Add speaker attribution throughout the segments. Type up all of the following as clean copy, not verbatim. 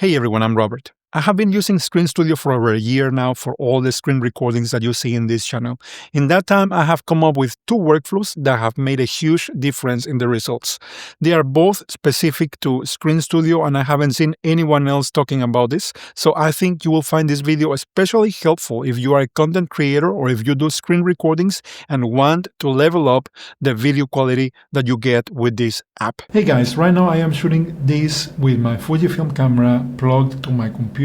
Speaker 1: Hey everyone, I'm Robert. I have been using Screen Studio for over a year now for all the screen recordings that you see in this channel. In that time, I have come up with two workflows that have made a huge difference in the results. They are both specific to Screen Studio and I haven't seen anyone else talking about this, so I think you will find this video especially helpful if you are a content creator or if you do screen recordings and want to level up the video quality that you get with this app. Hey guys, right now I am shooting this with my Fujifilm camera plugged to my computer.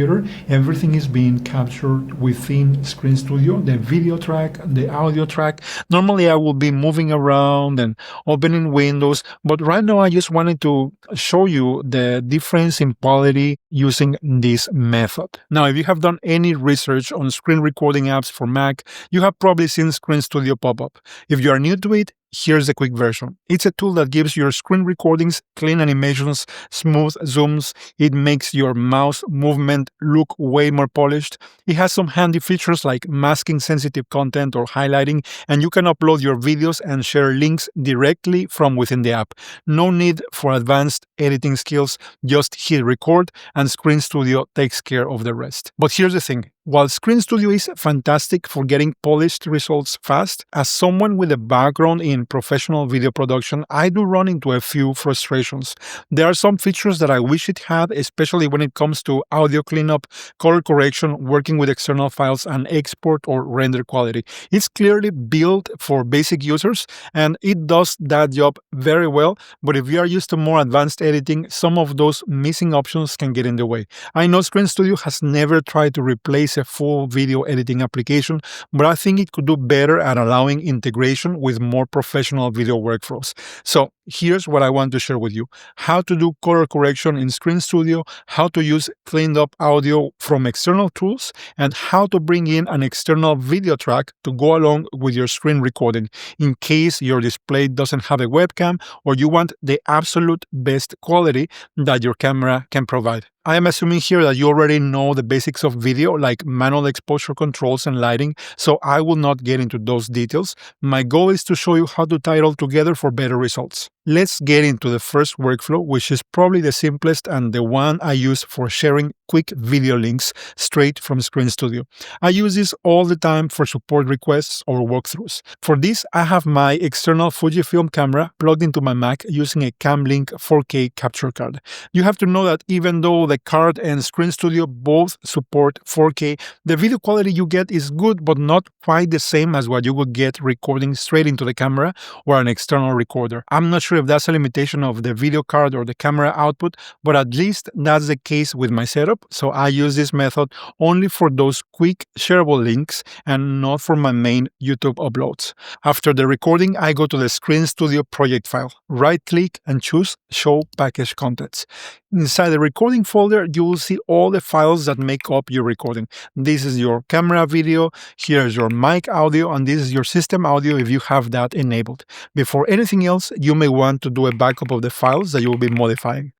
Speaker 1: Everything is being captured within Screen Studio, the video track, the audio track. Normally I will be moving around and opening windows, but right now I just wanted to show you the difference in quality using this method. Now, if you have done any research on screen recording apps for Mac, you have probably seen Screen Studio pop up. If you are new to it, here's a quick version. It's a tool that gives your screen recordings clean animations, smooth zooms. It makes your mouse movement look way more polished. It has some handy features like masking sensitive content or highlighting, and you can upload your videos and share links directly from within the app. No need for advanced editing skills, just hit record and Screen Studio takes care of the rest. But here's the thing. While Screen Studio is fantastic for getting polished results fast, as someone with a background in professional video production, I do run into a few frustrations. There are some features that I wish it had, especially when it comes to audio cleanup, color correction, working with external files, and export or render quality. It's clearly built for basic users, and it does that job very well, but if you are used to more advanced editing, some of those missing options can get in the way. I know Screen Studio has never tried to replace a full video editing application, but I think it could do better at allowing integration with more professional video workflows. So here's what I want to share with you: how to do color correction in Screen Studio, how to use cleaned up audio from external tools, and how to bring in an external video track to go along with your screen recording in case your display doesn't have a webcam or you want the absolute best quality that your camera can provide. I am assuming here that you already know the basics of video, like manual exposure controls and lighting, so I will not get into those details. My goal is to show you how to tie it all together for better results. Let's get into the first workflow, which is probably the simplest and the one I use for sharing quick video links straight from Screen Studio. I use this all the time for support requests or walkthroughs. For this, I have my external Fujifilm camera plugged into my Mac using a CamLink 4K capture card. You have to know that even though the card and Screen Studio both support 4K, the video quality you get is good, but not quite the same as what you would get recording straight into the camera or an external recorder. I'm not sure if that's a limitation of the video card or the camera output, but at least that's the case with my setup, so I use this method only for those quick shareable links and not for my main YouTube uploads. After the recording, I go to the Screen Studio project file, right-click and choose Show Package Contents. Inside the recording folder, you will see all the files that make up your recording. This is your camera video, here's your mic audio, and this is your system audio if you have that enabled. Before anything else, you may want to do a backup of the files that you will be modifying.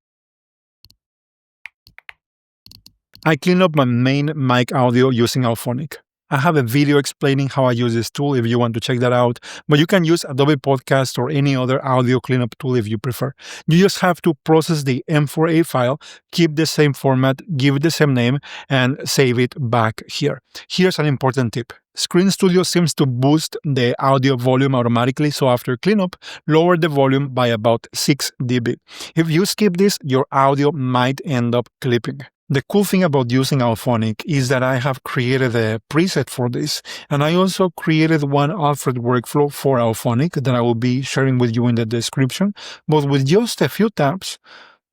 Speaker 1: I clean up my main mic audio using Auphonic. I have a video explaining how I use this tool if you want to check that out, but you can use Adobe Podcast or any other audio cleanup tool if you prefer. You just have to process the M4A file, keep the same format, give it the same name, and save it back here. Here's an important tip. Screen Studio seems to boost the audio volume automatically, so after cleanup, lower the volume by about 6 dB. If you skip this, your audio might end up clipping. The cool thing about using Auphonic is that I have created a preset for this, and I also created one Alfred workflow for Auphonic that I will be sharing with you in the description. But with just a few taps,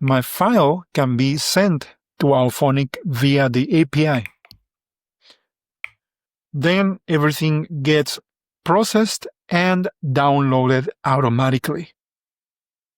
Speaker 1: my file can be sent to Auphonic via the API. Then everything gets processed and downloaded automatically.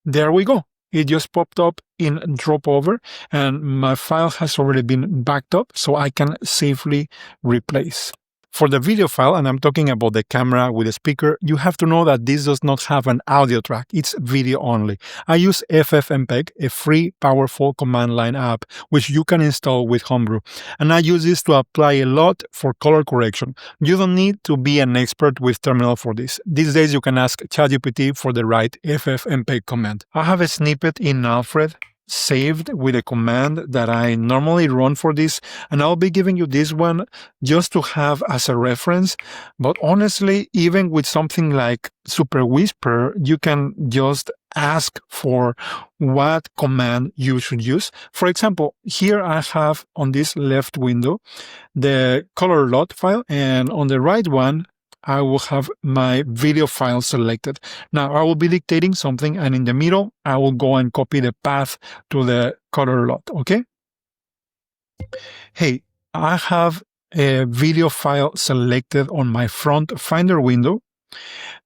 Speaker 1: There we go. It just popped up in Dropover, and my file has already been backed up, so I can safely replace. For the video file, and I'm talking about the camera with a speaker, you have to know that this does not have an audio track, it's video only. I use FFmpeg, a free, powerful command line app, which you can install with Homebrew. And I use this to apply a LUT for color correction. You don't need to be an expert with Terminal for this. These days you can ask ChatGPT for the right FFmpeg command. I have a snippet in Alfred saved with a command that I normally run for this, and I'll be giving you this one just to have as a reference. But honestly, even with something like Super Whisper, you can just ask for what command you should use. For example, here I have on this left window the color LUT file, and on the right one, I will have my video file selected. Now I will be dictating something, and in the middle, I will go and copy the path to the color LUT, okay? Hey, I have a video file selected on my front Finder window.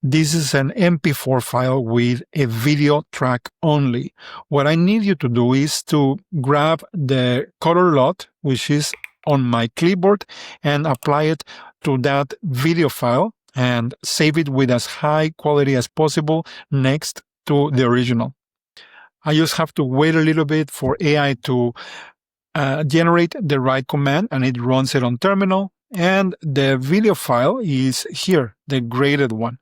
Speaker 1: This is an MP4 file with a video track only. What I need you to do is to grab the color LUT, which is on my clipboard, and apply it to that video file and save it with as high quality as possible next to the original. I just have to wait a little bit for AI to generate the right command, and it runs it on terminal. And the video file is here, the graded one.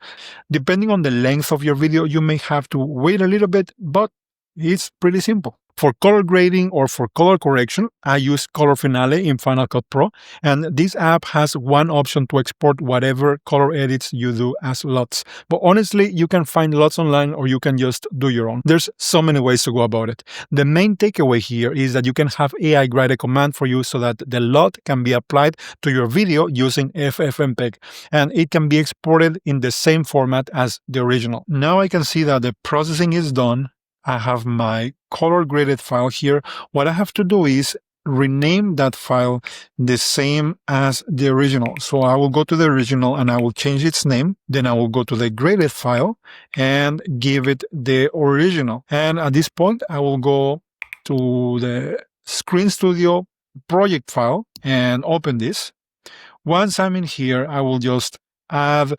Speaker 1: Depending on the length of your video, you may have to wait a little bit, but it's pretty simple. For color grading or for color correction, I use Color Finale in Final Cut Pro, and this app has one option to export whatever color edits you do as LUTs. But honestly, you can find LUTs online, or you can just do your own. There's so many ways to go about it. The main takeaway here is that you can have AI write a command for you so that the LUT can be applied to your video using FFmpeg, and it can be exported in the same format as the original. Now I can see that the processing is done. I have my color graded file here. What I have to do is rename that file the same as the original. So I will go to the original and I will change its name. Then I will go to the graded file and give it the original. And at this point, I will go to the Screen Studio project file and open this. Once I'm in here, I will just add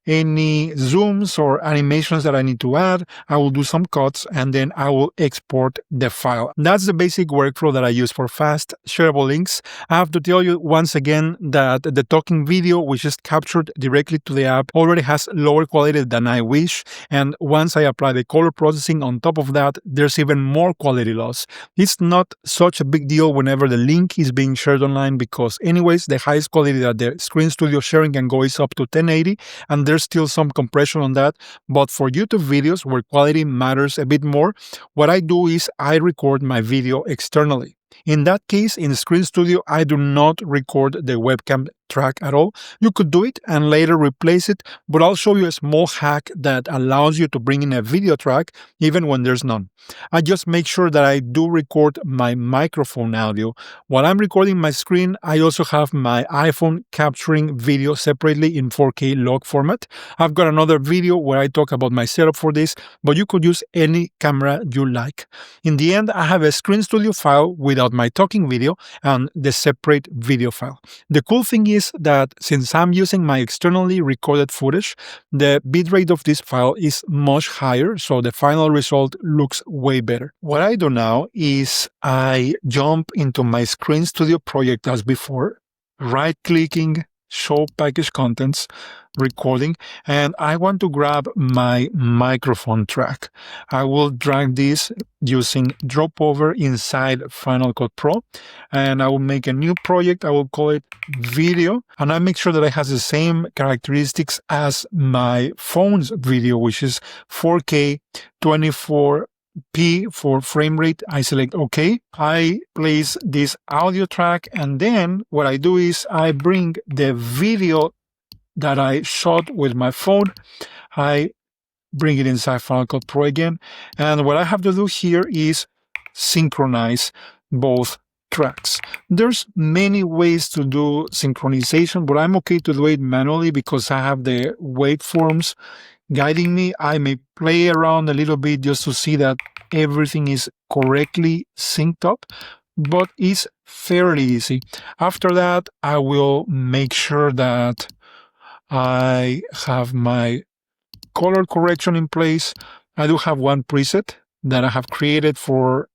Speaker 1: any zooms or animations that I need to add. I will do some cuts, and then I will export the file. That's the basic workflow that I use for fast, shareable links. I have to tell you once again that the talking video, which is captured directly to the app, already has lower quality than I wish. And once I apply the color processing on top of that, there's even more quality loss. It's not such a big deal whenever the link is being shared online, because anyways, the highest quality that the Screen Studio sharing can go is up to 1080, and there's still some compression on that. But for YouTube videos where quality matters a bit more, what I do is I record my video externally. In that case, in Screen Studio, I do not record the webcam track at all. You could do it and later replace it, but I'll show you a small hack that allows you to bring in a video track even when there's none. I just make sure that I do record my microphone audio. While I'm recording my screen, I also have my iPhone capturing video separately in 4K log format. I've got another video where I talk about my setup for this, but you could use any camera you like. In the end, I have a Screen Studio file without my talking video and the separate video file. The cool thing is that since I'm using my externally recorded footage, the bitrate of this file is much higher, so the final result looks way better. What I do now is I jump into my Screen Studio project as before, right-clicking, show package contents, recording, and I want to grab my microphone track. I will drag this using drop over inside Final Cut Pro, and I will make a new project. I will call it video, and I make sure that it has the same characteristics as my phone's video, which is 4K 24p for frame rate. I select OK. I place this audio track, and then what I do is I bring the video that I shot with my phone. I bring it inside Final Cut Pro again. And what I have to do here is synchronize both tracks. There's many ways to do synchronization, but I'm okay to do it manually because I have the waveforms guiding me. I may play around a little bit just to see that everything is correctly synced up, but it's fairly easy. After that, I will make sure that I have my color correction in place. I do have one preset that I have created for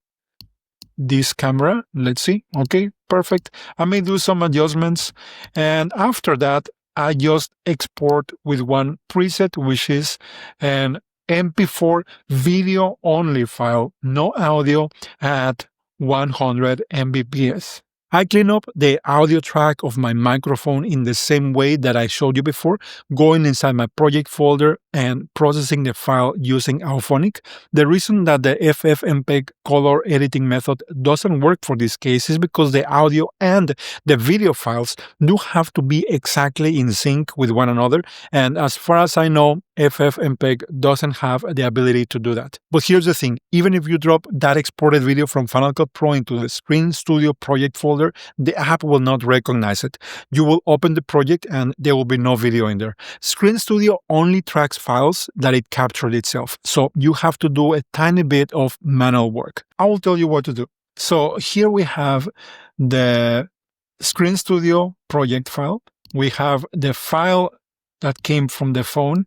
Speaker 1: this camera. Let's see. Okay, perfect. I may do some adjustments, and after that, I just export with one preset, which is an MP4 video only file, no audio, at 100 Mbps. I clean up the audio track of my microphone in the same way that I showed you before, going inside my project folder and processing the file using Auphonic. The reason that the FFmpeg color editing method doesn't work for this case is because the audio and the video files do have to be exactly in sync with one another, and as far as I know, FFmpeg doesn't have the ability to do that. But here's the thing, even if you drop that exported video from Final Cut Pro into the Screen Studio project folder, the app will not recognize it. You will open the project and there will be no video in there. Screen Studio only tracks files that it captured itself, so you have to do a tiny bit of manual work. I will tell you what to do. So here we have the Screen Studio project file. We have the file that came from the phone,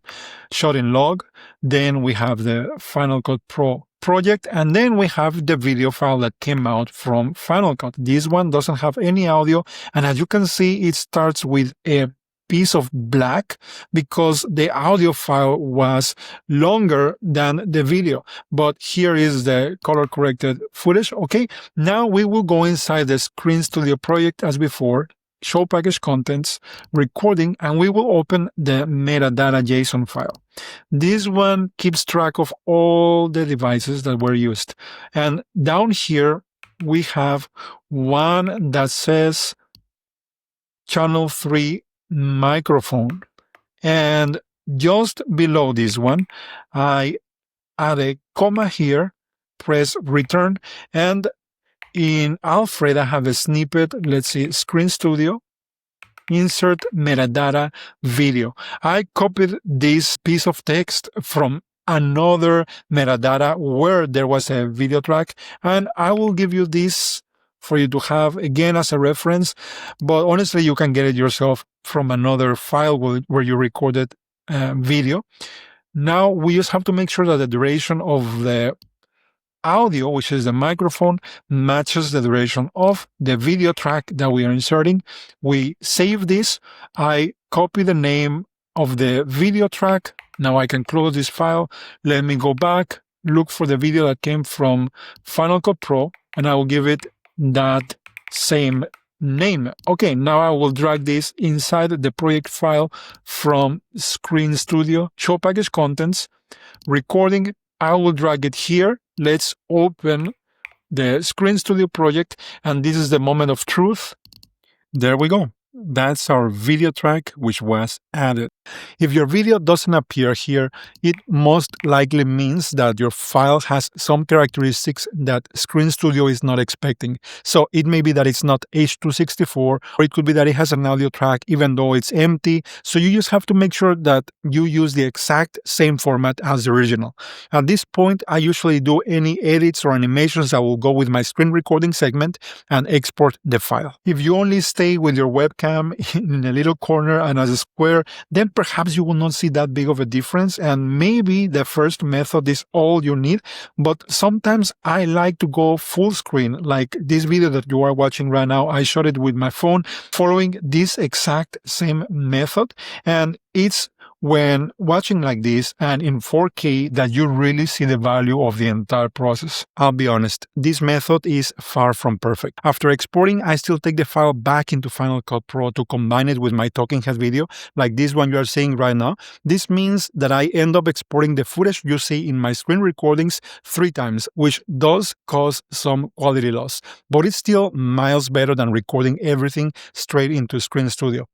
Speaker 1: shot in log. Then we have the Final Cut Pro project, and then we have the video file that came out from Final Cut. This one doesn't have any audio, and as you can see, it starts with a piece of black because the audio file was longer than the video. But here is the color corrected footage. Okay, now we will go inside the Screen Studio project as before, show package contents, recording, and we will open the metadata JSON file. This one keeps track of all the devices that were used. And down here, we have one that says channel 3 microphone. And just below this one, I add a comma here, press return, and in Alfred, I have a snippet. Let's see, Screen Studio, insert metadata video. I copied this piece of text from another metadata where there was a video track, and I will give you this for you to have again as a reference. But honestly, you can get it yourself from another file where you recorded video. Now we just have to make sure that the duration of the audio, which is the microphone, matches the duration of the video track that we are inserting. We save this. I copy the name of the video track. Now I can close this file. Let me go back, look for the video that came from Final Cut Pro, and I will give it that same name. Okay, now I will drag this inside the project file from Screen Studio, show package contents, recording. I will drag it here. Let's open the Screen Studio project, and this is the moment of truth. There we go. That's our video track which was added. If your video doesn't appear here, it most likely means that your file has some characteristics that Screen Studio is not expecting. So it may be that it's not H264, or it could be that it has an audio track even though it's empty. So you just have to make sure that you use the exact same format as the original. At this point, I usually do any edits or animations that will go with my screen recording segment and export the file. If you only stay with your webcam in a little corner and as a square, then perhaps you will not see that big of a difference, and maybe the first method is all you need. But sometimes I like to go full screen, like this video that you are watching right now. I shot it with my phone following this exact same method, and it's when watching like this and in 4K that you really see the value of the entire process. I'll be honest, this method is far from perfect. After exporting, I still take the file back into Final Cut Pro to combine it with my talking head video, like this one you are seeing right now. This means that I end up exporting the footage you see in my screen recordings 3 times, which does cause some quality loss, but it's still miles better than recording everything straight into Screen Studio.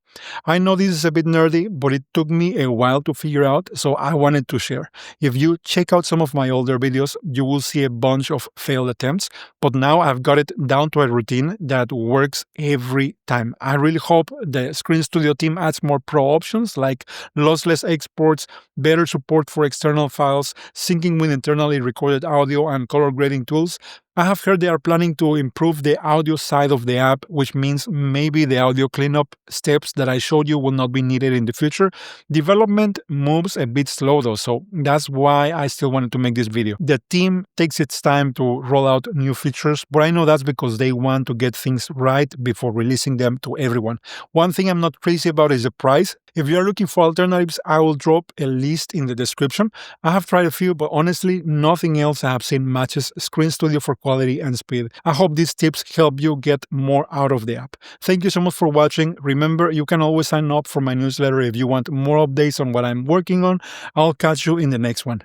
Speaker 1: I know this is a bit nerdy, but it took me a while to figure out, so I wanted to share. If you check out some of my older videos, you will see a bunch of failed attempts, but now I've got it down to a routine that works every time. I really hope the Screen Studio team adds more pro options like lossless exports, better support for external files, syncing with internally recorded audio, and color grading tools. I have heard they are planning to improve the audio side of the app, which means maybe the audio cleanup steps that I showed you will not be needed in the future. Development moves a bit slow though, so that's why I still wanted to make this video. The team takes its time to roll out new features, but I know that's because they want to get things right before releasing them to everyone. One thing I'm not crazy about is the price. If you are looking for alternatives, I will drop a list in the description. I have tried a few, but honestly, nothing else I have seen matches Screen Studio for quality and speed. I hope these tips help you get more out of the app. Thank you so much for watching. Remember, you can always sign up for my newsletter if you want more updates on what I'm working on. I'll catch you in the next one.